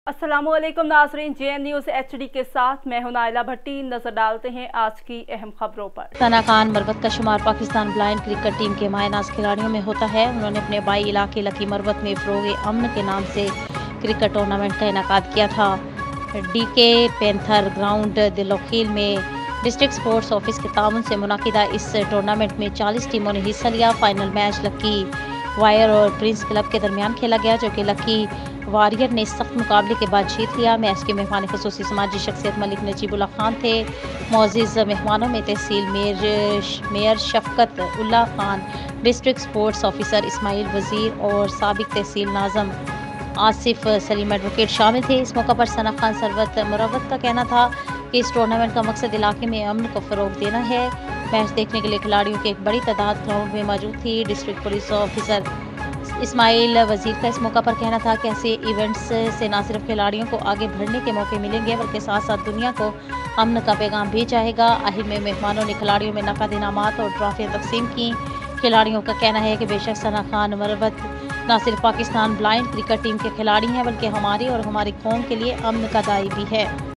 अस्सलामु अलैकुम नाज़रीन, JN न्यूज़ HD के साथ मैं हूं नाइला भट्टी। नजर डालते हैं आज की अहम खबरों पर। सना खान मरवत का शुमार पाकिस्तान ब्लाइंड क्रिकेट टीम के मायनाज खिलाड़ियों में होता है। उन्होंने अपने बाई इलाके लकी मरवत में फ़रोग़ अमन के नाम से क्रिकेट टूर्नामेंट का इनेकाद किया था। DK पैंथर ग्राउंड दिलोखील में डिस्ट्रिक्ट स्पोर्ट्स ऑफिस के ताउन से मुनाकिदा इस टूर्नामेंट में 40 टीमों ने हिस्सा लिया। फाइनल मैच लकी वायर और प्रिंस क्लब के दरमियान खेला गया, जो कि लकी वारियर ने सख्त मुकाबले के बाद जीत लिया। मैच के मेहमान खसूसी समाजी शख्सियत मलिक नजीबुल्ला खान थे। मोअज़्ज़िज़ मेहमानों में तहसील mayor Shafqat Ullah Khan, district sports officer Ismail Wazir और साबिक तहसील नाज़म आसिफ सलीम एडवोकेट शामिल थे। इस मौका पर सना खान सरवत मुरवत का कहना था कि इस टूर्नामेंट का मकसद इलाके में अमन को फ़रोग़ देना है। मैच देखने के लिए खिलाड़ियों की एक बड़ी तादाद ग्राउंड में मौजूद थी। डिस्ट्रिक्ट पुलिस ऑफिसर इस्माइल वजीर का इस मौका पर कहना था कि ऐसे इवेंट्स से न सिर्फ खिलाड़ियों को आगे बढ़ने के मौके मिलेंगे, बल्कि साथ साथ दुनिया को अमन का पैगाम भी जाएगा। आखिर में मेहमानों ने खिलाड़ियों में नकद इनामात और ट्रॉफियाँ तकसीम की। खिलाड़ियों का कहना है कि बेशक सना खान मरवत न सिर्फ पाकिस्तान ब्लाइंड क्रिकेट टीम के खिलाड़ी हैं, बल्कि हमारी और हमारी कौम के लिए अमन का दाई भी है।